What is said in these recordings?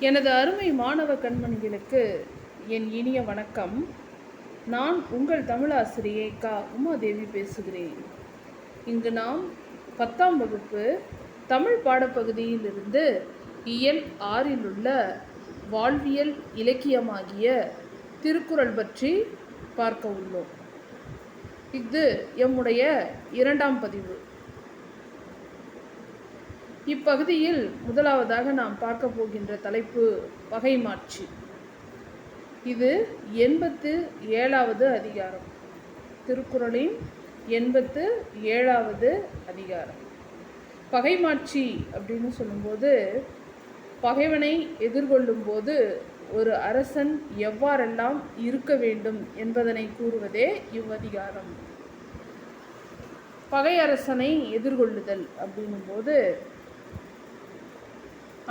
எனது அருமை மாணவ கண்மணிகளுக்கு என் இனிய வணக்கம். நான் உங்கள் தமிழாசிரியை உமாதேவி பேசுகிறேன். இங்கு நாம் 10ஆம் வகுப்பு தமிழ் பாடப்பகுதியிலிருந்து இயல் 6இல் உள்ள வாழ்வியல் இலக்கியமாகிய திருக்குறள் பற்றி பார்க்க உள்ளோம். இது எம்முடைய 2ஆம் பதிவு. இப்பகுதியில் முதலாவதாக நாம் பார்க்க போகின்ற தலைப்பு பகைமாட்சி. இது 87வது அதிகாரம், திருக்குறளின் 87வது அதிகாரம். பகைமாட்சி அப்படின்னு சொல்லும்போது, பகைவனை எதிர்கொள்ளும் போது ஒரு அரசன் எவ்வாறெல்லாம் இருக்க வேண்டும் என்பதனை கூறுவதே இவ்வதிகாரம். பகை அரசனை எதிர்கொள்ளுதல் அப்படின்னும் போது,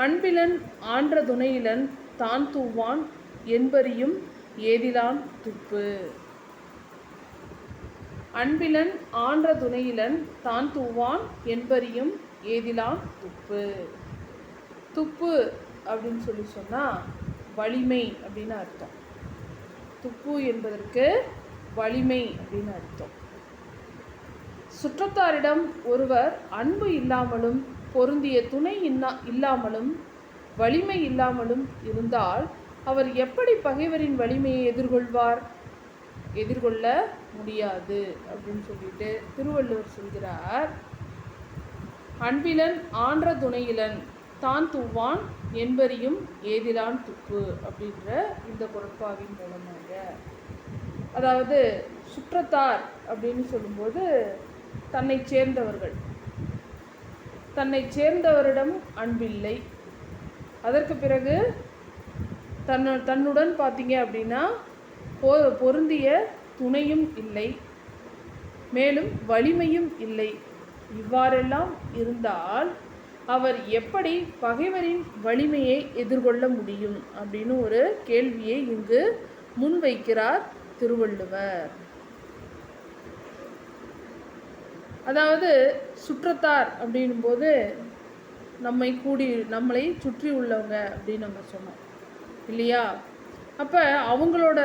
அன்பிலன் ஆன்ற துணையிலன் தான் தூவான் என்பரியும் ஏதிலான் துப்பு. அன்பிலன் ஆன்ற துணையிலன் தான் தூவான் என்பரியும் ஏதிலான் துப்பு. துப்பு அப்படின்னு சொன்னால் வலிமை அப்படின்னு அர்த்தம். துப்பு என்பதற்கு வலிமை அப்படின்னு அர்த்தம். சுற்றத்தாரிடம் ஒருவர் அன்பு இல்லாமலும் பொருந்திய துணை இல்லாமலும் வலிமை இல்லாமலும் இருந்தால் அவர் எப்படி பகைவரின் வலிமையை எதிர்கொள்ள முடியாது அப்படின்னு சொல்லிட்டு திருவள்ளுவர் சொல்கிறார். அன்பிலன் ஆன்ற துணையிலன் தான் தூவான் என்பரியும் ஏதிலான் துப்பு அப்படின்ற இந்த குறட்பாவின் மூலமாக, அதாவது சுற்றத்தார் அப்படின்னு சொல்லும்போது தன்னை சேர்ந்தவரிடம் அன்பில்லை. அதற்கு பிறகு தன்னுடன் பார்த்தீங்க அப்படின்னா பொருந்திய துணையும் இல்லை, மேலும் வலிமையும் இல்லை. இவ்வாறெல்லாம் இருந்தால் அவர் எப்படி பகைவரின் வலிமையை எதிர்கொள்ள முடியும் அப்படின்னு ஒரு கேள்வியை இங்கு முன்வைக்கிறார் திருவள்ளுவர். அதாவது சுற்றத்தார் அப்படின்னும்போது நம்மளை சுற்றி உள்ளவங்க அப்படின்னு நம்ம சொன்னோம் இல்லையா? அப்போ அவங்களோட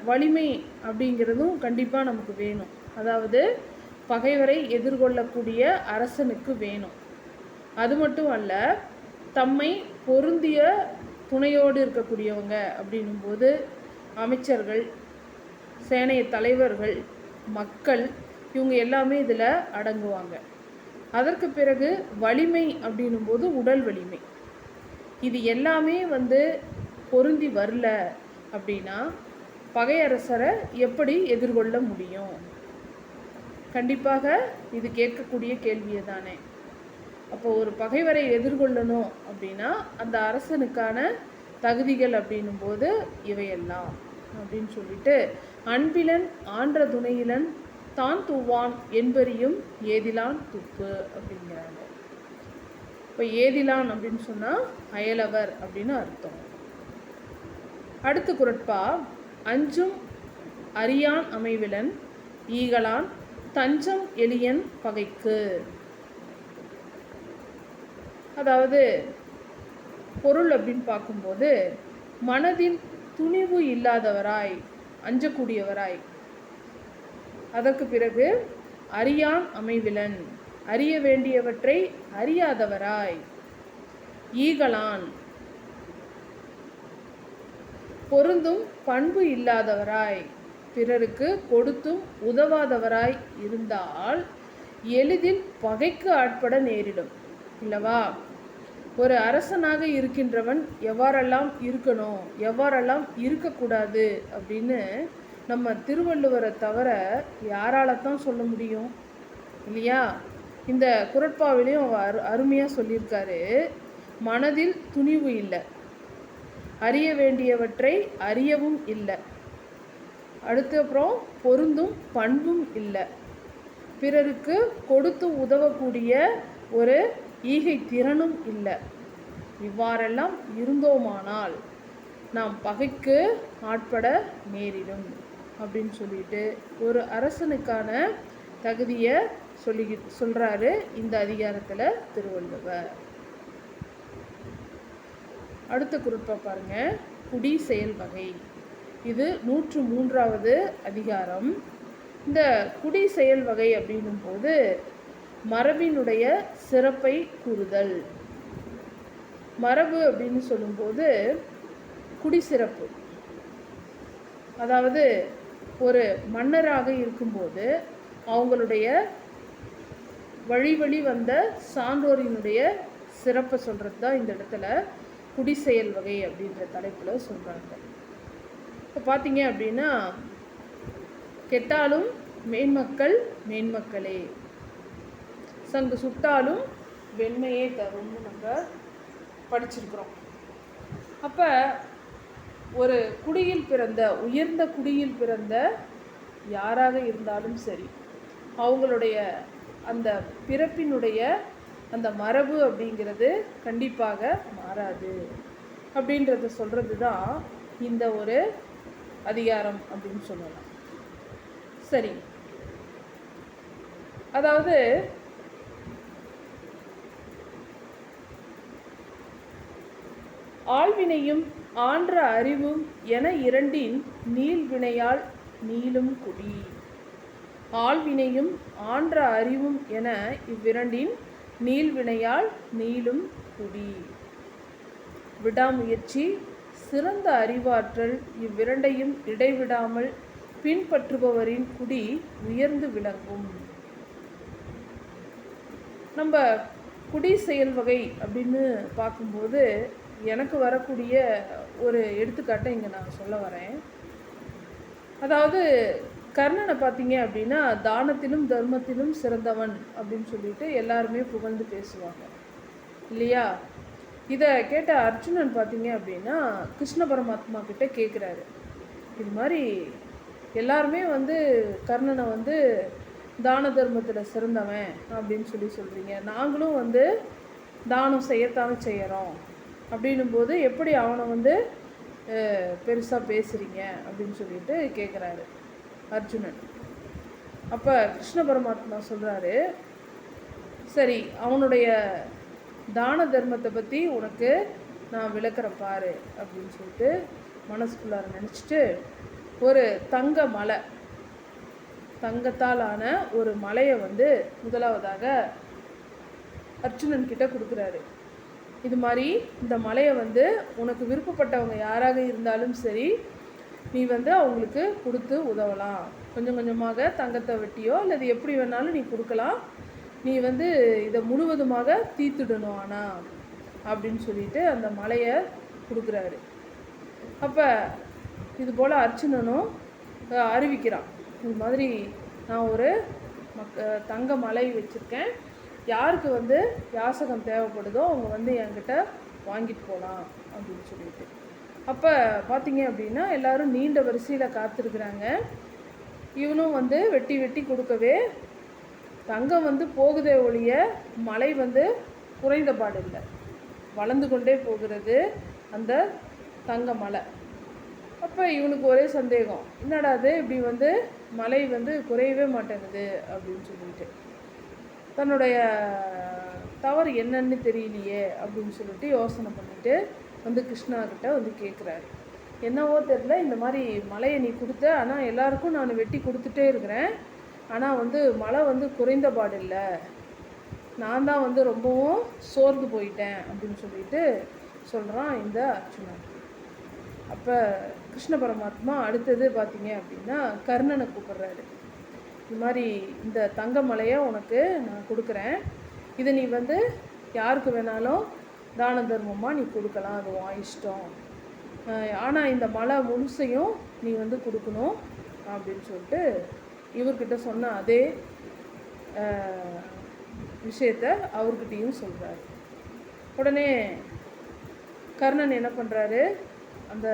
வலிமை அப்படிங்கிறதும் கண்டிப்பாக நமக்கு வேணும். அதாவது பகைவரை எதிர்கொள்ளக்கூடிய அரசனுக்கு வேணும். அது மட்டும் அல்ல, தம்மை பொருந்திய துணையோடு இருக்கக்கூடியவங்க அப்படின்னும்போது அமைச்சர்கள், சேனைய தலைவர்கள், மக்கள், இவங்க எல்லாமே இதில் அடங்குவாங்க. அதற்கு பிறகு வலிமை அப்படின்னும்போது உடல் வலிமை. இது எல்லாமே பொருந்தி வரல அப்படின்னா பகையரசரை எப்படி எதிர்கொள்ள முடியும்? கண்டிப்பாக இது கேட்கக்கூடிய கேள்வியே தானே. அப்போ ஒரு பகைவரை எதிர்கொள்ளணும் அப்படின்னா அந்த அரசனுக்கான தகுதிகள் அப்படின்னும்போது இவையெல்லாம் அப்படின்னு சொல்லிட்டு, அன்பிலன் ஆன்ற துணையிலன் தான் தூவான் என்பரியும் ஏதிலான் துப்பு அப்படிங்கிறாங்க. இப்போ ஏதிலான் அப்படின்னு சொன்னால் அயலவர் அப்படின்னு அர்த்தம். அடுத்த குறட்பா, அஞ்சும் அறியான் அமைவிலன் ஈகலான் தஞ்சம் எளியன் பகைக்கு. அதாவது பொருள் அப்படின்னு பார்க்கும்போது, மனதில் துணிவு இல்லாதவராய், அஞ்சக்கூடியவராய். அதற்கு பிறகு அறியான் அமைவிலன், அறிய வேண்டியவற்றை அறியாதவராய். ஈகலான் பொருந்தும் பண்பு இல்லாதவராய், பிறருக்கு கொடுத்தும் உதவாதவராய் இருந்தால் எளிதில் பகைக்கு ஆட்பட நேரிடும் இல்லவா? ஒரு அரசனாக இருக்கின்றவன் எவ்வாறெல்லாம் இருக்கணும், எவ்வாறெல்லாம் இருக்கக்கூடாது அப்படின்னு நம்ம திருவள்ளுவரை தவிர யாரால்தான் சொல்ல முடியும் இல்லையா? இந்த குறட்பாவிலையும் அருமையாக சொல்லியிருக்காரு. மனதில் துணிவு இல்லை, அறிய வேண்டியவற்றை அறியவும் இல்லை, அடுத்து அப்புறம் பொருந்தும் பண்பும் இல்லை, பிறருக்கு கொடுத்து உதவக்கூடிய ஒரு ஈகை திறனும் இல்லை. இவ்வாறெல்லாம் இருந்தோமானால் நாம் பகைக்கு ஆட்பட நேரிடும் அப்படின்னு சொல்லிட்டு ஒரு அரசனுக்கான தகுதியை சொல்கிறாரு இந்த அதிகாரத்தில் திருவள்ளுவர். அடுத்த குறட்பா பாருங்க. குடி செயல் வகை. இது 103வது அதிகாரம். இந்த குடி செயல் வகை அப்படின்னும் போது மரபினுடைய சிறப்பை கூறுதல். மரபு அப்படின்னு சொல்லும்போது குடிசிறப்பு, அதாவது ஒரு மன்னராக இருக்கும்போது அவங்களுடைய வழி வந்த சான்றோரினுடைய சிறப்பை சொல்கிறது தான் இந்த இடத்துல குடிசெயல் வகை அப்படின்ற தலைப்பில் சொல்கிறாங்க. இப்போ பார்த்தீங்க அப்படின்னா, கெட்டாலும் மேன்மக்கள் மேன்மக்களே, சங்கு சுட்டாலும் வெண்மையே தரும்னு நம்ம படிச்சிருக்கிறோம். அப்போ ஒரு குடியில் பிறந்த, உயர்ந்த குடியில் பிறந்த யாராக இருந்தாலும் சரி, அவங்களுடைய அந்த பிறப்பினுடைய அந்த மரபு அப்படிங்கிறது கண்டிப்பாக மாறாது அப்படின்றத சொல்கிறது தான் இந்த ஒரு அதிகாரம் அப்படின்னு சொல்லலாம். சரி, அதாவது ஆழ்வினையும் ஆன்ற அறிவும் என இரண்டின் நீள்வினையால் நீளும் குடி. ஆழ்வினையும் ஆன்ற அறிவும் என இவ்விரண்டின் நீள்வினையால் நீளும் குடி. விடாமுயற்சி, சிறந்த அறிவாற்றல் இவ்விரண்டையும் இடைவிடாமல் பின்பற்றுபவரின் குடி உயர்ந்து விளங்கும். நம்ம குடி செயல் வகை அப்படின்னு பார்க்கும்போது எனக்கு வரக்கூடிய ஒரு எடுத்துக்காட்டை இங்கே நான் சொல்ல வரேன். அதாவது கர்ணனை பார்த்தீங்க அப்படின்னா தானத்திலும் தர்மத்திலும் சிறந்தவன் அப்படின்னு சொல்லிட்டு எல்லாருமே புகழ்ந்து பேசுவாங்க இல்லையா? இதை கேட்ட அர்ஜுனன் பார்த்தீங்க அப்படின்னா கிருஷ்ண பரமாத்மா கிட்ட கேட்குறாரு, இது மாதிரி எல்லாருமே கர்ணனை தான தர்மத்தில் சிறந்தவன் அப்படின்னு சொல்கிறீங்க, நாங்களும் தானம் செய்யத்தானே செய்கிறோம், அப்படின்னும் போது எப்படி அவனை பெருசாக பேசுகிறீங்க அப்படின்னு சொல்லிட்டு கேட்குறாரு அர்ஜுனன். அப்போ கிருஷ்ண பரமாத்மா சொல்கிறாரு, சரி அவனுடைய தான தர்மத்தை பற்றி உனக்கு நான் விளக்குறேன் பாரு அப்படின்னு சொல்லிட்டு மனசுக்குள்ளார நினச்சிட்டு ஒரு தங்க மலை, தங்கத்தால் ஆன ஒரு மலையை முதலாவதாக அர்ஜுனன் கிட்ட கொடுக்குறாரு. இது மாதிரி இந்த மலையை உனக்கு விருப்பப்பட்டவங்க யாராக இருந்தாலும் சரி, நீ அவங்களுக்கு கொடுத்து உதவலாம். கொஞ்சம் கொஞ்சமாக தங்கத்தை வெட்டியோ அல்லது எப்படி வேணாலும் நீ கொடுக்கலாம். நீ இதை முழுவதுமாக தீர்த்துடணும் ஆனால் அப்படின்னு சொல்லிட்டு அந்த மலையை கொடுக்குறாரு. அப்போ இது போல் அர்ஜுனனும் அறிவிக்கிறான், இது மாதிரி நான் ஒரு தங்க மலை வச்சுருக்கேன், யாருக்கு யாசகம் தேவைப்படுதோ அவங்க என்கிட்ட வாங்கிட்டு போகலாம் அப்படின்னு சொல்லிட்டு. அப்போ பார்த்தீங்க அப்படின்னா எல்லோரும் நீண்ட வரிசையில் காத்திருக்கிறாங்க. இவனும் வெட்டி வெட்டி கொடுக்கவே தங்கம் போகுதே ஒழிய மலை குறைந்த பாடு இல்லை, வளர்ந்து கொண்டே போகிறது அந்த தங்க மலை. அப்போ இவனுக்கு ஒரே சந்தேகம், என்னடா அது இப்படி மலை குறையவே மாட்டேங்குது அப்படின்னு சொல்லிட்டு, தன்னுடைய தவறு என்னன்னு தெரியலையே அப்படின்னு சொல்லிட்டு யோசனை பண்ணிட்டு கிருஷ்ணா கிட்ட கேட்குறாரு, என்னவோ தெரில, இந்த மாதிரி மலையை நீ கொடுத்த, ஆனால் எல்லாருக்கும் நான் வெட்டி கொடுத்துட்டே இருக்கிறேன், ஆனால் மழை குறைந்த பாடு இல்லை, நான் தான் ரொம்பவும் சோர்ந்து போயிட்டேன் அப்படின்னு சொல்லிட்டு சொல்கிறான் இந்த அர்ஜுனன். அப்போ கிருஷ்ண பரமாத்மா அடுத்தது பார்த்தீங்க அப்படின்னா கர்ணனை கூப்பிட்றாரு, இது மாதிரி இந்த தங்க மலையை உனக்கு நான் கொடுக்குறேன், இதை நீ யாருக்கு வேணாலும் தான தர்மமாக நீ கொடுக்கலாம், அது உன் இஷ்டம், ஆனால் இந்த மலை முழுசையும் நீ கொடுக்கணும் அப்படின்னு சொல்லிட்டு இவர்கிட்ட சொன்ன அதே விஷயத்தை அவர்கிட்டையும் சொல்கிறாரு. உடனே கர்ணன் என்ன பண்ணுறாரு, அந்த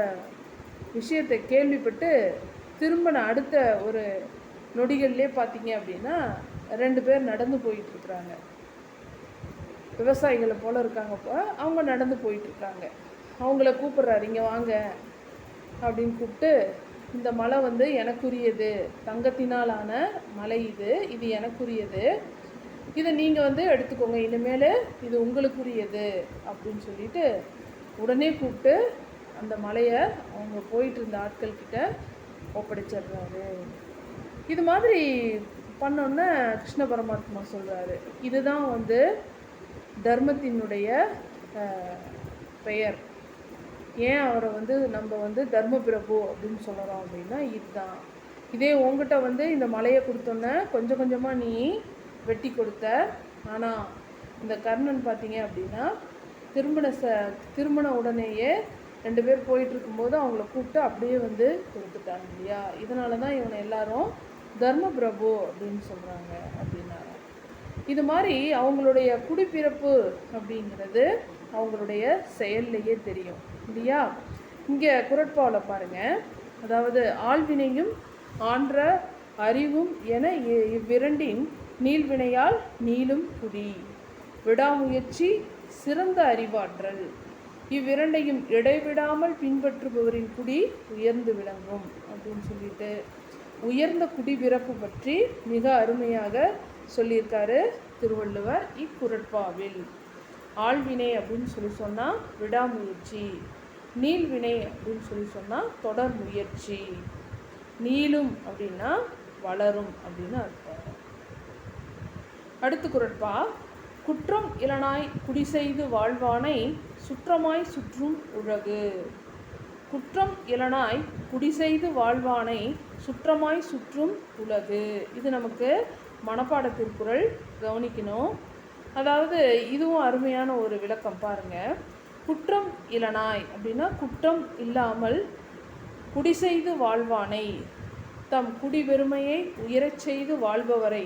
விஷயத்தை கேள்விப்பட்டு திரும்பின அடுத்த ஒரு நொடிகள்லேயே பார்த்தீங்க அப்படின்னா 2 பேர் நடந்து போயிட்டுருக்குறாங்க. விவசாயிகளை போல் இருக்காங்கப்போ அவங்க நடந்து போயிட்டுருக்காங்க. அவங்கள கூப்பிட்றாரு, இங்கே வாங்க அப்படின்னு கூப்பிட்டு, இந்த மலை எனக்குரியது, தங்கத்தினாலான மலை இது எனக்குரியது, இதை நீங்கள் எடுத்துக்கோங்க, இனிமேல் இது உங்களுக்குரியது அப்படின்னு சொல்லிட்டு உடனே கூப்பிட்டு அந்த மலையை அவங்க போயிட்டு இருந்த ஆட்கள்கிட்ட ஒப்படைச்சிடுறாரு. இது மாதிரி பண்ணோன்னே கிருஷ்ண பரமாத்மா சொல்கிறாரு, இதுதான் வந்து தர்மத்தினுடைய பெயர். ஏன் அவரை வந்து நம்ம வந்து தர்ம பிரபு அப்படின்னு சொல்கிறோம் அப்படின்னா இதுதான். இதே உங்ககிட்ட வந்து இந்த மலையை கொடுத்தோன்னே கொஞ்சம் கொஞ்சமாக நீ வெட்டி கொடுத்த. ஆனால் இந்த கர்ணன் பார்த்தீங்க அப்படின்னா திருமண உடனேயே 2 பேர் போயிட்டுருக்கும்போது அவங்கள கூப்பிட்டு அப்படியே வந்து கொடுத்துட்டாங்க இல்லையா. இதனால தான் இவனை எல்லாரும் தர்ம பிரபு அப்படின்னு சொல்கிறாங்க அப்படின்னாங்க. இது மாதிரி அவங்களுடைய குடிப்பிறப்பு அப்படிங்கிறது அவங்களுடைய செயல்லையே தெரியும் இல்லையா. இங்கே குறட்பாவில் பாருங்கள், அதாவது ஆழ்வினையும் ஆன்ற அறிவும் என இவ்விரண்டின் நீள்வினையால் நீளும் குடி, விடாமுயற்சி சிறந்த அறிவாற்றல், இவ்விரண்டையும் இடைவிடாமல் பின்பற்றுபவரின் குடி உயர்ந்து விளங்கும் அப்படின்னு சொல்லிட்டு உயர்ந்த குடிபிறப்பு பற்றி மிக அருமையாக சொல்லியிருக்காரு திருவள்ளுவர் இக்குறட்பாவில். ஆழ்வினை அப்படின்னு சொல்லி சொன்னால் விடாமுயற்சி, நீள்வினை அப்படின்னு சொல்லி சொன்னால் தொடர் முயற்சி, நீளும் அப்படின்னா வளரும் அப்படின்னு அர்த்தம். அடுத்து குறட்பா, குற்றம் இலனாய் குடி செய்து வாழ்வானை சுற்றமாய் சுற்றும் உலகு. குற்றம் இலனாய் குடி செய்து வாழ்வானை சுற்றமாய் சுற்றும் உலகு. இது நமக்கு மனப்பாட திருக்குறள், கவனிக்கணும். அதாவது இதுவும் அருமையான ஒரு விளக்கம் பாருங்கள். குற்றம் இலனாய் அப்படின்னா குற்றம் இல்லாமல் குடி செய்து வாழ்வானை, தம் குடிபெருமையை உயரச் செய்து வாழ்பவரை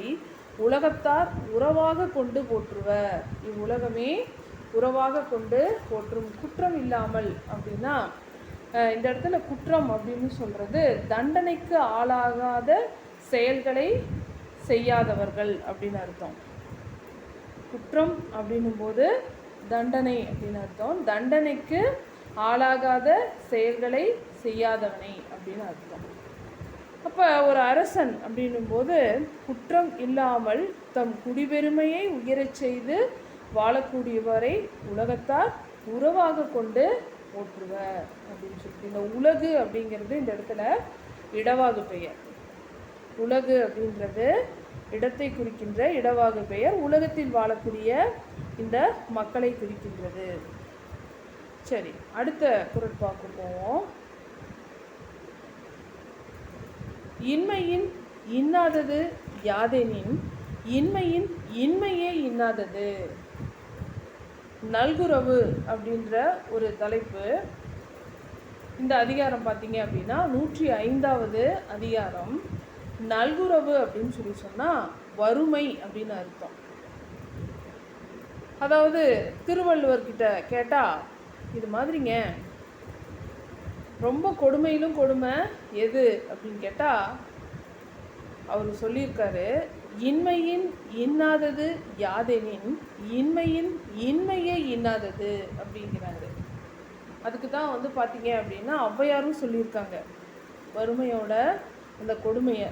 உலகத்தார் உறவாக கொண்டு போற்றுவர். இவ்வுலகமே உறவாக கொண்டு போற்றும். குற்றம் இல்லாமல் அப்படின்னா இந்த இடத்துல குற்றம் அப்படின்னு சொல்கிறது தண்டனைக்கு ஆளாகாத செயல்களை செய்யாதவர்கள் அப்படின்னு அர்த்தம். குற்றம் அப்படின்னும் போது தண்டனை அப்படின்னு அர்த்தம். தண்டனைக்கு ஆளாகாத செயல்களை செய்யாதவனை அப்படின்னு அர்த்தம். அப்போ ஒரு அரசன் அப்படின்னும் போது குற்றம் இல்லாமல் தம் குடிபெருமையை உயரச் செய்து வாழக்கூடியவரை உலகத்தார் உறவாக கொண்டு போற்றுவர் அப்படின்னு சொல்லிட்டு, இந்த உலகு அப்படிங்கிறது இந்த இடத்துல இடவாகு பெயர். உலகு அப்படின்றது இடத்தை குறிக்கின்ற இடவாகு பெயர், உலகத்தில் வாழக்கூடிய இந்த மக்களை குறிக்கின்றது. சரி, அடுத்த குறட்பாக்கு போவோம். இன்மையின் இன்னாதது யாதெனின் இன்மையின் இன்மையே இன்னாதது. நல்குரவு அப்படின்ற ஒரு தலைப்பு. இந்த அதிகாரம் பார்த்தீங்க அப்படின்னா 105வது அதிகாரம். நல்குரவு அப்படின்னு சொல்லி சொன்னால் வறுமை அப்படின்னு அர்த்தம். அதாவது திருவள்ளுவர்கிட்ட கேட்டால் இது மாதிரிங்க ரொம்ப கொடுமையிலும் கொடுமை எது அப்படின்னு கேட்டால் அவர் சொல்லியிருக்காரு, இன்மையின் இன்னாதது யாதெனின் இன்மையின் இன்மையே இன்னாதது அப்படிங்கிறாரு. அதுக்கு தான் வந்து பார்த்தீங்க அப்படின்னா ஔவையாரும் சொல்லியிருக்காங்க வறுமையோட அந்த கொடுமையை.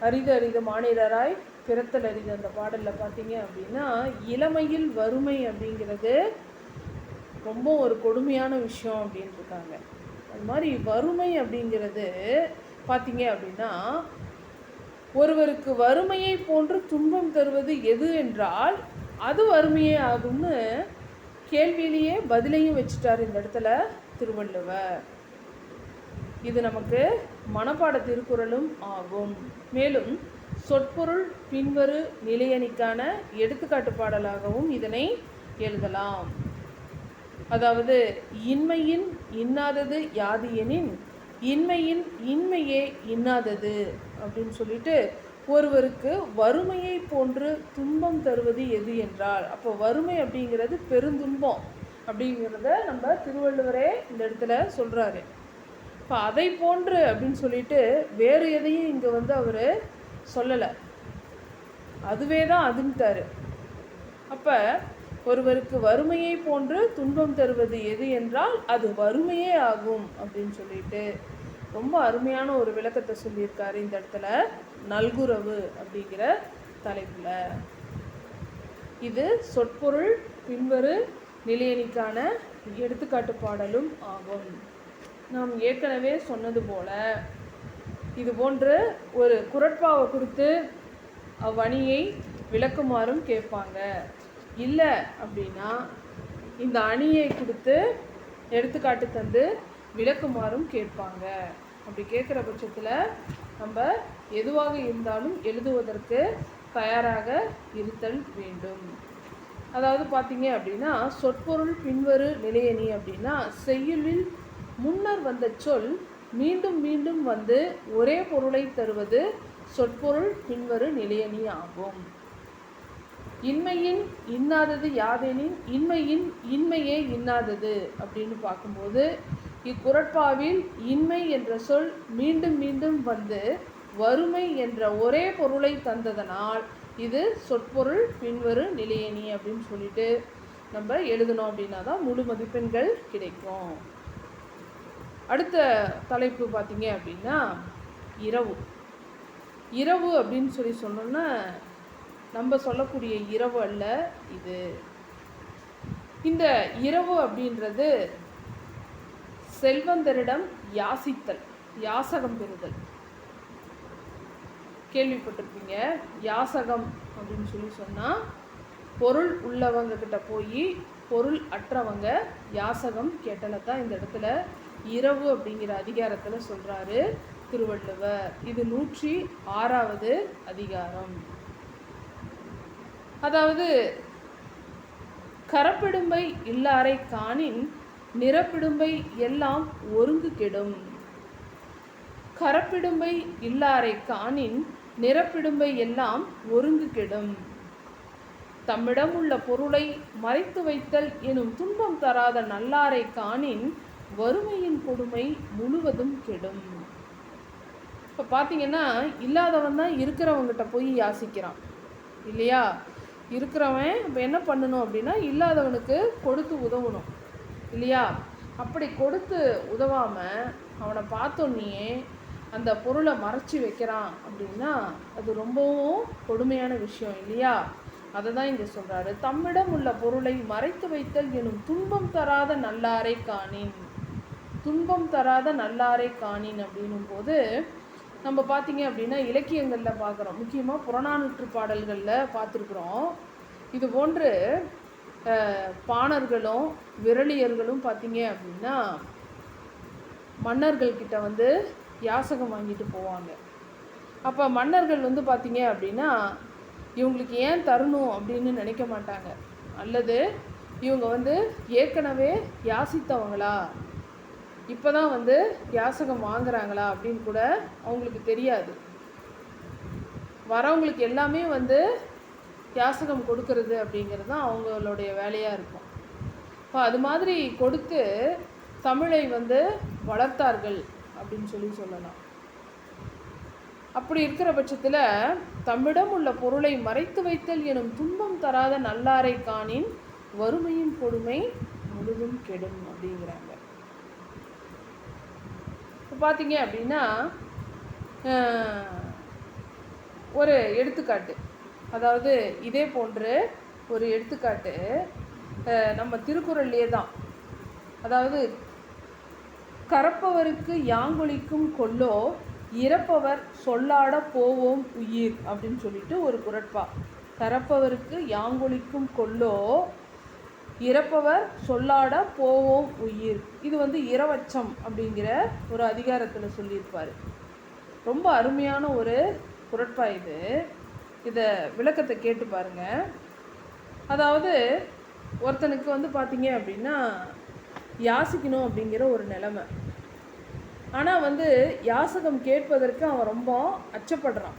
அரிது அரிது மானிடராய் பிறத்தல் அரிது அந்த பாடலில் பார்த்தீங்க அப்படின்னா இளமையில் வறுமை அப்படிங்கிறது ரொம்ப ஒரு கொடுமையான விஷயம் அப்படின்னு இருக்காங்க. அது மாதிரி வறுமை அப்படிங்கிறது பார்த்தீங்க அப்படின்னா ஒருவருக்கு வறுமையை போன்று துன்பம் தருவது எது என்றால் அது வறுமையே ஆகும்னு கேள்வியிலேயே பதிலையும் வச்சுட்டார் இந்த இடத்துல திருவள்ளுவர். இது நமக்கு மனப்பாட திருக்குறளும் ஆகும். மேலும் சொற்பொருள் பின்வரு நிலையணிக்கான எடுத்துக்காட்டு பாடலாகவும் இதனை எழுதலாம். அதாவது இன்மையின் இன்னாதது யாது எனின் இன்மையின் இன்மையே இன்னாதது அப்படின்னு சொல்லிட்டு ஒருவருக்கு வறுமையை போன்று துன்பம் தருவது எது என்றால், அப்போ வறுமை அப்படிங்கிறது பெருந்துன்பம் அப்படிங்கிறத நம்ம திருவள்ளுவரே இந்த இடத்துல சொல்கிறாரு. இப்போ அதை போன்று அப்படின்னு சொல்லிட்டு வேறு எதையும் இங்கே வந்து அவர் சொல்லலை, அதுவே தான் அதுன்ட்டார். அப்போ ஒருவருக்கு வறுமையை போன்று துன்பம் தருவது எது என்றால் அது வறுமையே ஆகும் அப்படின்னு சொல்லிட்டு ரொம்ப அருமையான ஒரு விளக்கத்தை சொல்லியிருக்காரு இந்த இடத்துல நல்குரவு அப்படிங்கிற தலைப்பில். இது சொற்பொருள் பின்வரு நிலையணிக்கான எடுத்துக்காட்டு பாடலும் ஆகும். நாம் ஏற்கனவே சொன்னது போல இது போன்று ஒரு குறட்பாவை கொடுத்து அவ்வணியை விளக்குமாறும் கேட்பாங்க. இல்லை அப்படின்னா இந்த அணியை கொடுத்து எடுத்துக்காட்டு தந்து விளக்குமாறும் கேட்பாங்க. அப்படி கேட்குற பட்சத்தில் நம்ம எதுவாக இருந்தாலும் எழுதுவதற்கு தயாராக இருத்தல் வேண்டும். அதாவது பார்த்தீங்க அப்படின்னா சொற்பொருள் பின்வரு நிலையணி அப்படின்னா செய்யுளில் முன்னர் வந்த சொல் மீண்டும் மீண்டும் வந்து ஒரே பொருளை தருவது சொற்பொருள் பின்வரு நிலையணி ஆகும். இன்மையின் இன்னாதது யாதெனின் இன்மையின் இன்மையே இன்னாதது அப்படின்னு பார்க்கும்போது இக்குறட்பாவில் இன்மை என்ற சொல் மீண்டும் மீண்டும் வந்து வறுமை என்ற ஒரே பொருளை தந்ததனால் இது சொற்பொருள் பின்வரு நிலையணி அப்படின்னு சொல்லிட்டு நம்ம எழுதணும். அப்படின்னா தான் முழு மதிப்பெண்கள் கிடைக்கும். அடுத்த தலைப்பு பார்த்தீங்க அப்படின்னா இரவு. இரவு அப்படின்னு சொன்னோன்னா நம்ம சொல்லக்கூடிய இரவு அல்ல இது. இந்த இரவு அப்படின்றது செல்வந்தரிடம் யாசித்தல், யாசகம் பெறுதல். கேள்விப்பட்டிருப்பீங்க. யாசகம் அப்படின்னு சொன்னால் பொருள் உள்ளவங்க கிட்ட போய் பொருள் அற்றவங்க யாசகம் கேட்டலை தான் இந்த இடத்துல இரவு அப்படிங்கிற அதிகாரத்தில் சொல்கிறாரு திருவள்ளுவர். இது 106வது அதிகாரம். அதாவது கரப்பிடும்பை இல்லாரை காணின் நிறப்பிடும்பை எல்லாம் ஒருங்கு கெடும். கரப்பிடும்பை இல்லாரை காணின் நிறப்பிடும்பை எல்லாம் ஒருங்கு கெடும். தம்மிடம் உள்ள பொருளை மறைத்து வைத்தல் எனும் துன்பம் தராத நல்லாரை காணின் வறுமையின் கொடுமை முழுவதும் கெடும். இப்போ பார்த்தீங்கன்னா இல்லாதவன் தான் இருக்கிறவங்கிட்ட போய் யாசிக்கிறான் இல்லையா? இருக்கிறவன் இப்போ என்ன பண்ணணும் அப்படின்னா இல்லாதவனுக்கு கொடுத்து உதவணும் இல்லையா? அப்படி கொடுத்து உதவாமல் அவனை பார்த்தோன்னே அந்த பொருளை மறைச்சி வைக்கிறான் அப்படின்னா அது ரொம்பவும் கொடுமையான விஷயம் இல்லையா? அதை தான் இங்கே சொல்கிறாரு. தம்மிடம் உள்ள பொருளை மறைத்து வைத்தல் எனும் துன்பம் தராத நல்லாரை காணின். துன்பம் தராத நல்லாரை காணின் அப்படின்னும் போது நம்ம பார்த்தீங்க அப்படின்னா இலக்கியங்களில் பார்க்குறோம். முக்கியமாக புறநானூற்று பாடல்களில் பார்த்துருக்குறோம். இது போன்று பாணர்களும் விரலியர்களும் பார்த்தீங்க அப்படின்னா மன்னர்கள்கிட்ட வந்து யாசகம் வாங்கிட்டு போவாங்க. அப்போ மன்னர்கள் வந்து பார்த்தீங்க அப்படின்னா இவங்களுக்கு ஏன் தரணும் அப்படின்னு நினைக்க மாட்டாங்க. அல்லது இவங்க வந்து ஏற்கனவே யாசித்தவங்களா, இப்போ தான் வந்து யாசகம் வாங்குறாங்களா அப்படின்னு கூட அவங்களுக்கு தெரியாது. வரவங்களுக்கு எல்லாமே வந்து யாசகம் கொடுக்கறது அப்படிங்கிறது தான் அவங்களுடைய வேலையாக இருக்கும். இப்போ அது மாதிரி கொடுத்து தமிழை வந்து வளர்த்தார்கள் அப்படின்னு சொல்லலாம். அப்படி இருக்கிற பட்சத்தில் தம்மிடம் உள்ள பொருளை மறைத்து வைத்தல் எனும் துன்பம் தராத நல்லாரை காணின் வறுமையின் கொடுமை முழுதும் கெடும் அப்படிங்கிறாங்க. இப்போ பார்த்தீங்க அப்படின்னா ஒரு எடுத்துக்காட்டு, அதாவது இதே போன்று ஒரு எடுத்துக்காட்டு நம்ம திருக்குறள்லேயே தான். அதாவது கரப்பவருக்கு யாங்கொலிக்கும் கொல்லோ இறப்பவர் சொல்லாட போவோம் உயிர் அப்படின்னு சொல்லிட்டு ஒரு குறட்பா. கரப்பவருக்கு யாங்கொலிக்கும் கொல்லோ இறப்பவர் சொல்லாட போவோம் உயிர். இது வந்து இரவச்சம் அப்படிங்கிற ஒரு அதிகாரத்தில் சொல்லியிருப்பார். ரொம்ப அருமையான ஒரு குறட்பா இது. இதை விளக்கத்தை கேட்டு பாருங்க. அதாவது ஒருத்தனுக்கு வந்து பார்த்தீங்க அப்படின்னா யாசிக்கணும் அப்படிங்கிற ஒரு நிலைமை. ஆனால் வந்து யாசகம் கேட்பதற்கு அவன் ரொம்ப அச்சப்படுறான்.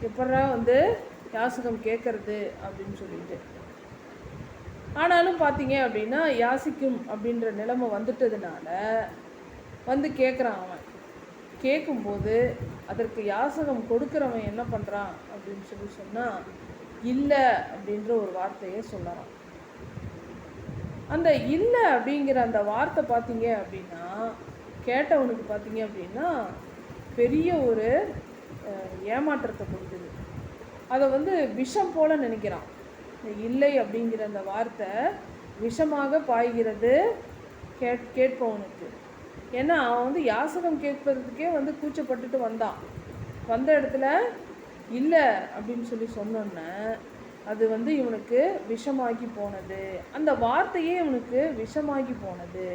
எப்படா வந்து யாசகம் கேட்கறது அப்படின்னு சொல்லிட்டு. ஆனாலும் பார்த்தீங்க அப்படின்னா யாசிக்கும் அப்படின்ற நிலைமை வந்துட்டதுனால வந்து கேட்குறான். அவன் கேட்கும்போது அதற்கு யாசகம் கொடுக்குறவன் என்ன பண்ணுறான் அப்படின்னு சொன்னால் இல்லை அப்படின்ற ஒரு வார்த்தையை சொல்லறான். அந்த இல்லை அப்படிங்கிற அந்த வார்த்தை பார்த்தீங்க அப்படின்னா கேட்டவனுக்கு பார்த்தீங்க அப்படின்னா பெரிய ஒரு ஏமாற்றத்தை கொடுக்குது. அதை வந்து விஷம் போல் நினைக்கிறான். இல்லை அப்படிங்கிற அந்த வார்த்தை விஷமாக பாய்கிறது கேட்பவனுக்கு. ஏன்னா அவன் வந்து யாசகம் கேட்பதற்கே வந்து கூச்சப்பட்டுட்டு வந்த இடத்துல இல்லை அப்படின்னு சொன்னோன்னே அது வந்து இவனுக்கு விஷமாகி போனது. அந்த வார்த்தையே இவனுக்கு விஷமாகி போனது.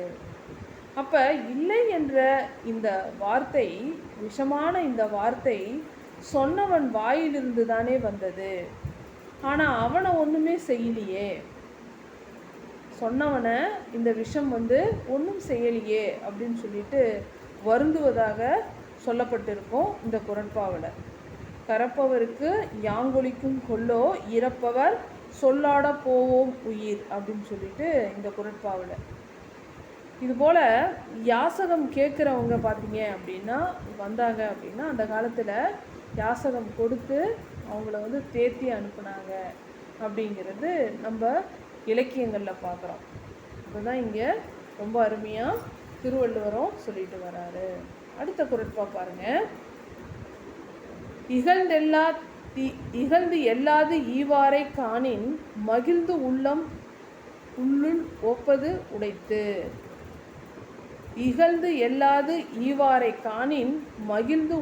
அப்போ இல்லை என்ற இந்த வார்த்தை, விஷமான இந்த வார்த்தை சொன்னவன் வாயிலிருந்து தானே வந்தது. ஆனால் அவனை ஒன்றுமே செய்யலையே, சொன்னவனை இந்த விஷம் வந்து ஒன்றும் செய்யலையே அப்படின்னு சொல்லிட்டு வருந்துவதாக சொல்லப்பட்டிருக்கும் இந்த குறட்பாவில். கரப்பவருக்கு யாங்கொலிக்கும் கொல்லோ இறப்பவர் சொல்லாட போவோம் உயிர் அப்படின்னு சொல்லிட்டு இந்த குறட்பாவில். இதுபோல் யாசகம் கேட்குறவங்க பார்த்தீங்க அப்படின்னா வந்தாங்க அப்படின்னா அந்த காலத்தில் யாசகம் கொடுத்து அவங்கள வந்து தேத்தி அனுப்புனாங்க அப்படிங்கிறது நம்ம இலக்கியங்களில் பார்க்குறோம். அதுதான் இங்கே ரொம்ப அருமையாக திருவள்ளுவரும் சொல்லிட்டு வராரு. அடுத்த குறட்பா பாருங்கள். இகழ்ந்து எல்லாது ஈவாரை காணின் மகிழ்ந்து உள்ளுள் ஒப்பது உடைத்து. இகழ்ந்து எல்லாது ஈவாரை காணின் மகிழ்ந்து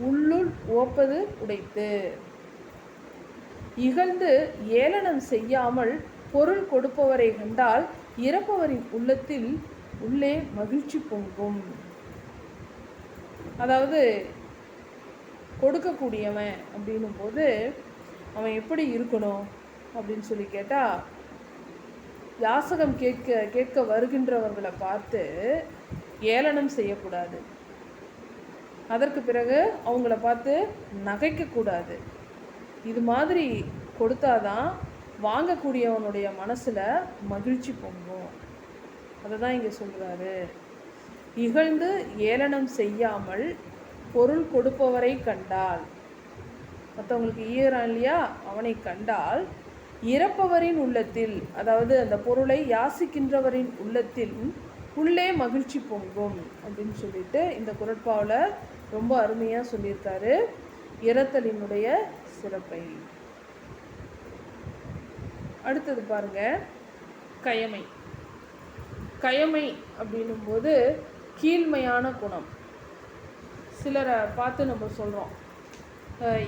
உள்ளுள் ஓப்பது உடைத்து. இகழ்ந்து ஏளனம் செய்யாமல் பொருள் கொடுப்பவரை கண்டால் இறப்பவரின் உள்ளத்தில் உள்ளே மகிழ்ச்சி பொங்கும். அதாவது கொடுக்கக்கூடியவன் அப்படின்னும் போது அவன் எப்படி இருக்கணும் அப்படின்னு சொல்லி கேட்டால், யாசகம் கேட்க வருகின்றவர்களை பார்த்து ஏளனம் செய்யக்கூடாது. அதற்கு பிறகு அவங்கள பார்த்து நகைக்கக்கூடாது. இது மாதிரி கொடுத்தாதான் வாங்கக்கூடியவனுடைய மனசில் மகிழ்ச்சி பொங்கும். அதை தான் இங்கே சொல்கிறாரு. இகழ்ந்து ஏளனம் செய்யாமல் பொருள் கொடுப்பவரை கண்டால், மற்றவங்களுக்கு ஈகிறான் இல்லையா, அவனை கண்டால் இறப்பவரின் உள்ளத்தில், அதாவது அந்த பொருளை யாசிக்கின்றவரின் உள்ளத்தில் உள்ளே மகிழ்ச்சி பொங்கும் அப்படின்னு சொல்லிட்டு இந்த குறட்பாவில் ரொம்ப அருமையாக சொல்லியிருக்காரு இறத்தலினுடைய சிறப்பை. அடுத்தது பாருங்க, கயமை. கயமை அப்படின்னும் போது கீழ்மையான குணம். சிலரை பார்த்து நம்ம சொல்கிறோம்,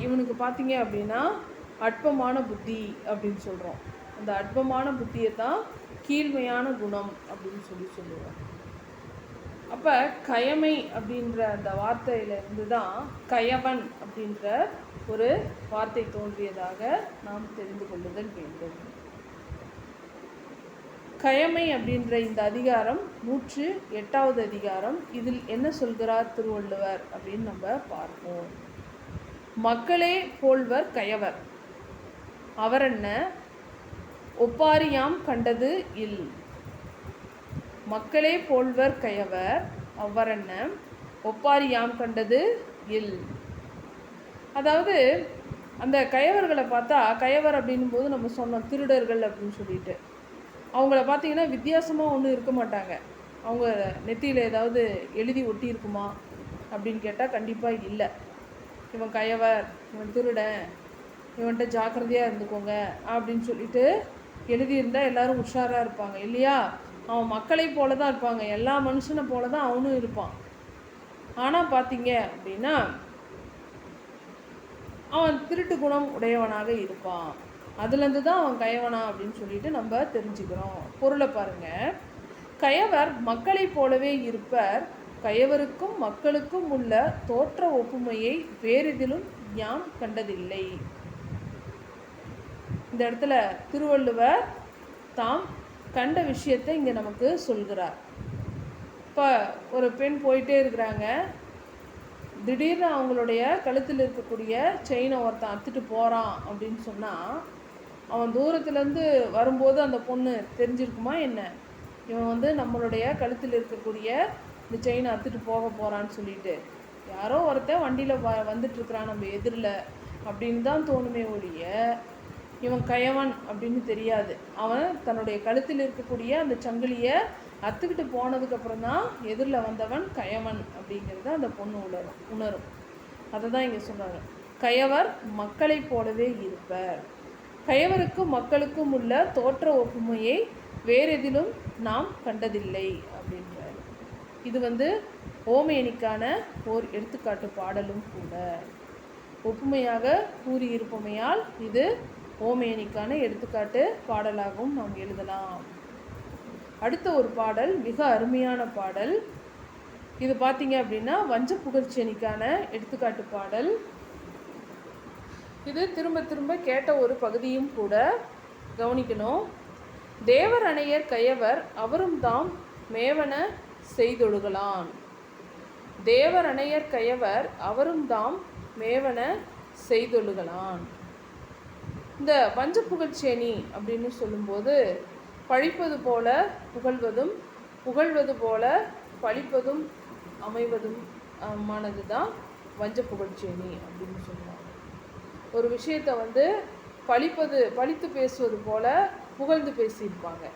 இவனுக்கு பார்த்தீங்க அப்படின்னா அற்பமான புத்தி அப்படின்னு சொல்கிறோம். அந்த அற்பமான புத்தியை தான் கீழ்மையான குணம் அப்படின்னு சொல்லுவோம். அப்போ கயமை அப்படின்ற அந்த வார்த்தையிலிருந்து தான் கயவன் அப்படின்ற ஒரு வார்த்தை தோன்றியதாக நாம் தெரிந்து கொள்ளுதல் வேண்டும். கயமை அப்படின்ற இந்த அதிகாரம் 108வது அதிகாரம். இதில் என்ன சொல்கிறார் திருவள்ளுவர் அப்படின்னு நம்ம பார்ப்போம். மக்களே போல்வர் கயவர், அவரென்ன ஒப்பாரியாம் கண்டது இல். மக்களே போல்வர் கயவர், அவரென்ன ஒப்பாரியாம் கண்டது இல். அதாவது அந்த கயவர்களை பார்த்தா, கயவர் அப்படின்னும் போது நம்ம சொன்னோம் திருடர்கள் அப்படின்னு சொல்லிட்டு, அவங்கள பார்த்தீங்கன்னா வித்தியாசமாக ஒன்றும் இருக்க மாட்டாங்க. அவங்க நெத்தியில் ஏதாவது எழுதி ஒட்டி இருக்குமா அப்படின்னு கேட்டால் கண்டிப்பாக இல்லை. இவன் கயவர், இவன் திருடன், இவன்கிட்ட ஜாக்கிரதையாக இருந்துக்கோங்க அப்படின்னு சொல்லிட்டு எழுதியிருந்தால் எல்லோரும் உஷாராக இருப்பாங்க இல்லையா. அவன் மக்களை போல தான் இருப்பாங்க, எல்லா மனுஷனை போல தான் அவனும் இருப்பான். ஆனால் பார்த்தீங்க அப்படின்னா அவன் திருட்டு குணம் உடையவனாக இருப்பான். அதுலேருந்து தான் அவன் கயவனா அப்படின்னு சொல்லிட்டு நம்ம தெரிஞ்சுக்கிறோம். பொருளை பாருங்கள். கயவர் மக்களை போலவே இருப்பர், கயவருக்கும் மக்களுக்கும் உள்ள தோற்ற ஒப்புமையை வேறிதிலும் யாம் கண்டதில்லை. இந்த இடத்துல திருவள்ளுவர் தாம் கண்ட விஷயத்தை இங்கே நமக்கு சொல்கிறார். இப்போ ஒரு பெண் போயிட்டே இருக்கிறாங்க, திடீர்னு அவங்களுடைய கழுத்தில் இருக்கக்கூடிய செயினை ஒருத்தன் அத்துட்டு போகிறான் அப்படின்னு சொன்னால், அவன் தூரத்துலேருந்து வரும்போது அந்த பொண்ணு தெரிஞ்சிருக்குமா என்ன, இவன் வந்து நம்மளுடைய கழுத்தில் இருக்கக்கூடிய இந்த செயினை அத்துட்டு போக போகிறான்னு சொல்லிட்டு. யாரோ ஒருத்தன் வண்டியில் வந்துட்டுருக்கிறான் நம்ம எதிரில் அப்படின்னு தான் தோணுமே ஒழிய இவன் கயவன் அப்படின்னு தெரியாது. அவன் தன்னுடைய கழுத்தில் இருக்கக்கூடிய அந்த சங்கிலியை அத்துக்கிட்டு போனதுக்கப்புறம் தான் எதிரில் வந்தவன் கயவன் அப்படிங்கிறத அந்த பொண்ணு உணரும். அதை தான் இங்கே சொல்கிறாங்க. கயவர் மக்களை போலவே இருப்பர். கயவருக்கும் மக்களுக்கும் உள்ள தோற்ற ஒப்புமையை வேறெதிலும் நாம் கண்டதில்லை அப்படின்றார். இது ஓமையணிக்கான ஓர் எடுத்துக்காட்டு பாடலும் கூட. ஒப்புமையாக கூறியிருப்பமையால் இது ஓமையணிக்கான எடுத்துக்காட்டு பாடலாகவும் நாம் எழுதலாம். அடுத்த ஒரு பாடல் மிக அருமையான பாடல். இது பார்த்தீங்க அப்படின்னா வஞ்ச புகழ்ச்சியணிக்கான எடுத்துக்காட்டு பாடல். இது திரும்ப திரும்ப கேட்ட ஒரு பகுதியும் கூட, கவனிக்கணும். தேவர் அணையர் கயவர் அவரும் தாம் மேவன செய்தொழுகலான். தேவர் அணையர் கயவர் அவரும் தாம் மேவன செய்தொழுகலான். இந்த வஞ்ச புகழ்ச்சியணி அப்படின்னு சொல்லும்போது பழிப்பது போல புகழ்வதும் புகழ்வது போல பழிப்பதும் அமைவதும் ஆனது தான் வஞ்ச புகழ்ச்சியணி அப்படின்னு சொல்லுவாங்க. ஒரு விஷயத்தை பழித்து பேசுவது போல புகழ்ந்து பேசியிருப்பாங்க,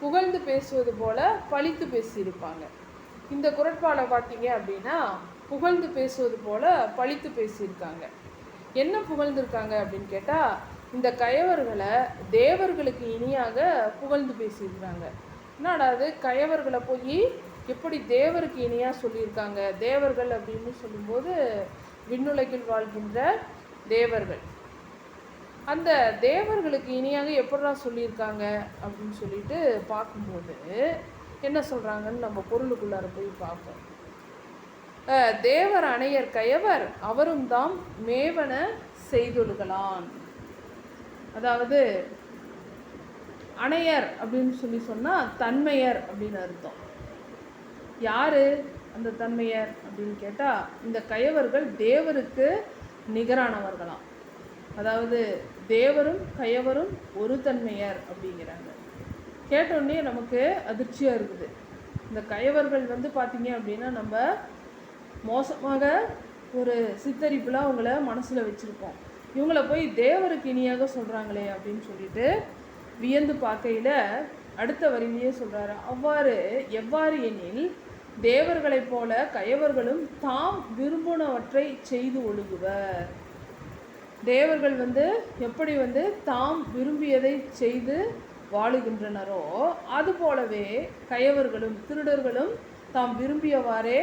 புகழ்ந்து பேசுவது போல பழித்து பேசியிருப்பாங்க. இந்த குறட்பாலை பார்த்தீங்க அப்படின்னா புகழ்ந்து பேசுவது போல பழித்து பேசியிருக்காங்க. என்ன புகழ்ந்துருக்காங்க அப்படின்னு கேட்டால், இந்த கயவர்களை தேவர்களுக்கு இனியாக புகழ்ந்து பேசியிருக்கிறாங்க. என்னடா அது, கயவர்களை போய் எப்படி தேவருக்கு இனியாக சொல்லியிருக்காங்க? தேவர்கள் அப்படின்னு சொல்லும்போது விண்ணுலகில் வாழ்கின்ற தேவர்கள். அந்த தேவர்களுக்கு இனியாக எப்படா சொல்லியிருக்காங்க அப்படின்னு சொல்லிட்டு பார்க்கும்போது என்ன சொல்கிறாங்கன்னு நம்ம பொருளுக்குள்ளார போய் பார்ப்போம். தேவர் அணையர் கயவர் அவரும் தாம் மேவன செய்தொழுகலான். அதாவது அணையர் அப்படின்னு சொன்னால் தன்மையர் அப்படின்னு அர்த்தம். யார் அந்த தன்மையர் அப்படின்னு கேட்டால், இந்த கயவர்கள் தேவருக்கு நிகரானவர்களாம். அதாவது தேவரும் கயவரும் ஒரு தன்மையர் அப்படிங்கிறாங்க. கேட்டோடனே நமக்கு அதிர்ச்சியாக இருக்குது. இந்த கயவர்கள் பார்த்தீங்க அப்படின்னா நம்ம மோசமாக ஒரு சித்தரிப்புலாம் அவங்கள மனசில் வச்சுருப்போம். இவங்கள போய் தேவருக்கு இனியாக சொல்கிறாங்களே அப்படின்னு சொல்லிட்டு வியந்து பார்க்கையில் அடுத்த வரியிலேயே சொல்கிறாரு, அவ்வாறு எவ்வாறு எனில் தேவர்களைப் போல கயவர்களும் தாம் விரும்பினவற்றை செய்து ஒழுகுவர். தேவர்கள் எப்படி தாம் விரும்பியதை செய்து வாழுகின்றனரோ அதுபோலவே கயவர்களும் திருடர்களும் தாம் விரும்பியவாறே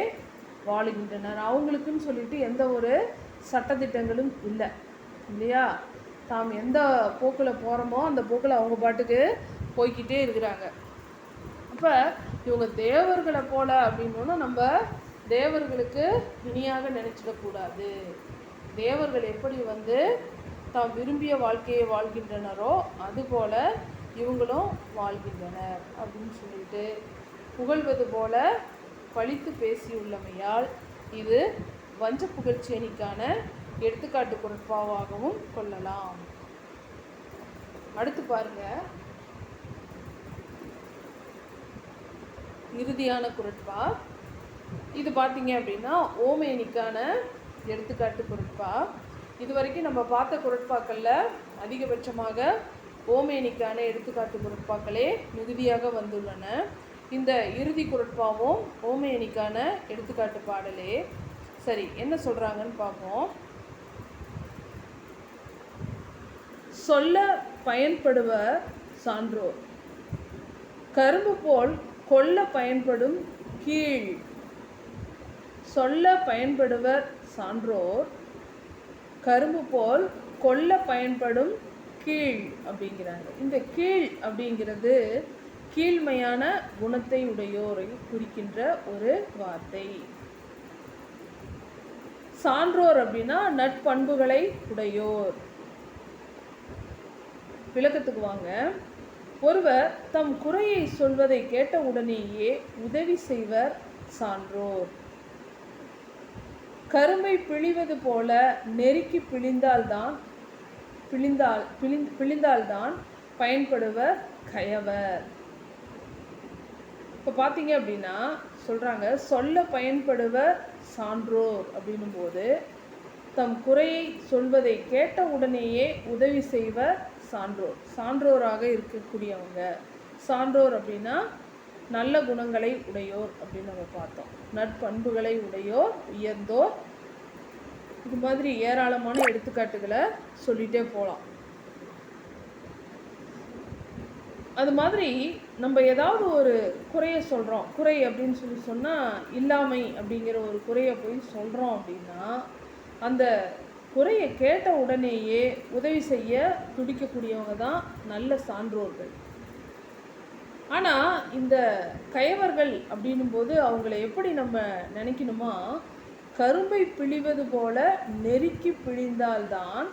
வாழுகின்றனர். அவங்களுக்குன்னு சொல்லிட்டு எந்த ஒரு சட்டத்திட்டங்களும் இல்லை இல்லையா? தாம் எந்த போக்கில் போகிறோமோ அந்த போக்கில் அவங்க பாட்டுக்கு போய்கிட்டே இருக்கிறாங்க. அப்போ இவங்க தேவர்களை போல அப்படின்னா நம்ம தேவர்களுக்கு இனியாக நினச்சிடக்கூடாது. தேவர்கள் எப்படி தாம் விரும்பிய வாழ்க்கையை வாழ்கின்றனரோ அதுபோல் இவங்களும் வாழ்கின்றனர் அப்படின்னு சொல்லிட்டு புகழ்வது போல பழித்து பேசியுள்ளமையால் இது வஞ்ச புகழ்ச்சியணிக்கான எடுத்துக்காட்டு குறட்பாவாகவும் கொள்ளலாம். அடுத்து பாருங்க, இறுதியான குறட்பா. இது பார்த்தீங்க அப்படின்னா ஓமையணிக்கான எடுத்துக்காட்டு குறட்பா. இது வரைக்கும் நம்ம பார்த்த குறட்பாக்களில் அதிகபட்சமாக ஓமையணிக்கான எடுத்துக்காட்டு குறட்பாக்களே மிகுதியாக வந்துள்ளன. இந்த இறுதி குறட்பாவும் ஓமையணிக்கான எடுத்துக்காட்டு பாடலே. சரி, என்ன சொல்கிறாங்கன்னு பார்ப்போம். சொல்ல பயன்படுவர் சான்றோர் கரும்பு போல் கொல்ல பயன்படும் கீழ். சொல்ல பயன்படுவர் சான்றோர் கரும்பு போல் கொல்ல பயன்படும் கீழ் அப்படிங்கிறாங்க. இந்த கீழ் அப்படிங்கிறது கீழ்மையான குணத்தை உடையோரை குறிக்கின்ற ஒரு வார்த்தை. சான்றோர் அப்படின்னா நட்பண்புகளை உடையோர். விளக்கத்துக்கு வாங்க. ஒருவர் தம் குறையை சொல்வதை கேட்ட உடனேயே உதவி செய்வர் சான்றோர். கரும்பை பிழிவது போல நெருக்கி பிழிந்தால்தான் பயன்படுவர் கயவர். இப்போ பார்த்தீங்க அப்படின்னா சொல்கிறாங்க, சொல்ல பயன்படுவர் சான்றோர் அப்படின்னும் போது தம் குறையை சொல்வதை கேட்ட உடனேயே உதவி செய்வர் சான்றோர். சான்றோராக இருக்கக்கூடியவங்க. சான்றோர் அப்படின்னா நல்ல குணங்களை உடையோர் அப்படின்னு நம்ம பார்த்தோம். நற்பண்புகளை உடையோர், உயர்ந்தோர். இது மாதிரி ஏராளமான எடுத்துக்காட்டுகளை சொல்லிகிட்டே போகலாம். அது மாதிரி நம்ம ஏதாவது ஒரு குறைய சொல்கிறோம், குறை அப்படின்னு சொன்னால் இல்லாமை அப்படிங்கிற ஒரு குறையை போய் சொல்கிறோம் அப்படின்னா, அந்த குறையை கேட்ட உடனேயே உதவி செய்ய துடிக்கக்கூடியவங்க தான் நல்ல சான்றோர்கள். ஆனால் இந்த கயவர்கள் அப்படின்னும்போது அவங்கள எப்படி நம்ம நினைக்கணுமா, கரும்பை பிழிவது போல நெருக்கி பிழிந்தால்தான்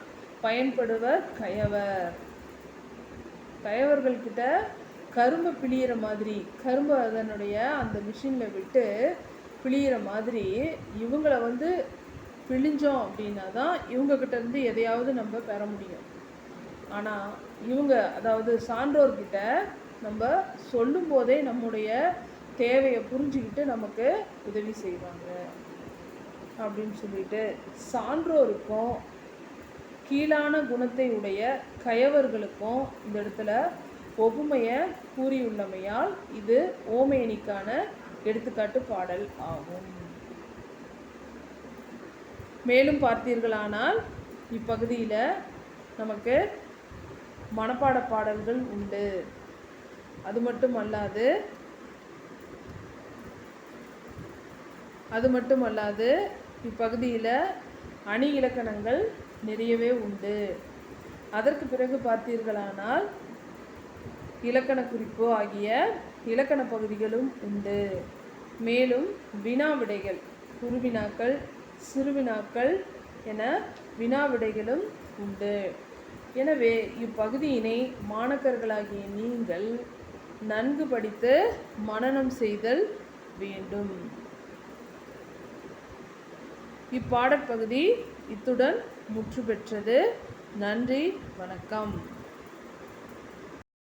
பயன்படுவர் கயவர். கயவர்கள்கிட்ட கரும்பை பிழியிற மாதிரி, கரும்பை அதனுடைய அந்த மிஷினில் விட்டு பிழியிற மாதிரி இவங்கள பிழிஞ்சோம் அப்படின்னா தான் இவங்கக்கிட்ட இருந்து எதையாவது நம்ம பெற முடியும். ஆனால் இவங்க, அதாவது சான்றோர்கிட்ட நம்ம சொல்லும்போதே நம்முடைய தேவையை புரிஞ்சுக்கிட்டு நமக்கு உதவி செய்வாங்க அப்படின்னு சொல்லிட்டு, சான்றோருக்கும் கீழான குணத்தை உடைய கயவர்களுக்கும் இந்த இடத்துல ஒப்புமையை கூறியுள்ளமையால் இது ஓமேனிக்கான எடுத்துக்காட்டு பாடல் ஆகும். மேலும் பார்த்தீர்களானால் இப்பகுதியில் நமக்கு மனப்பாட பாடல்கள் உண்டு. அது மட்டுமல்லாது இப்பகுதியில் அணி இலக்கணங்கள் நிறையவே உண்டு. அதற்கு பிறகு பார்த்தீர்களானால் இலக்கண குறிப்பு ஆகிய இலக்கண பகுதிகளும் உண்டு. மேலும் வினாவிடைகள், குறுவினாக்கள், சிறுவினாக்கள் என வினாவிடைகளும் உண்டு. எனவே இப்பகுதியினை மாணக்கர்களாகிய நீங்கள் நன்கு படித்து மனனம் செய்தல் வேண்டும். இப்பாடற்பகுதி இத்துடன் முற்று பெற்றது. நன்றி, வணக்கம்.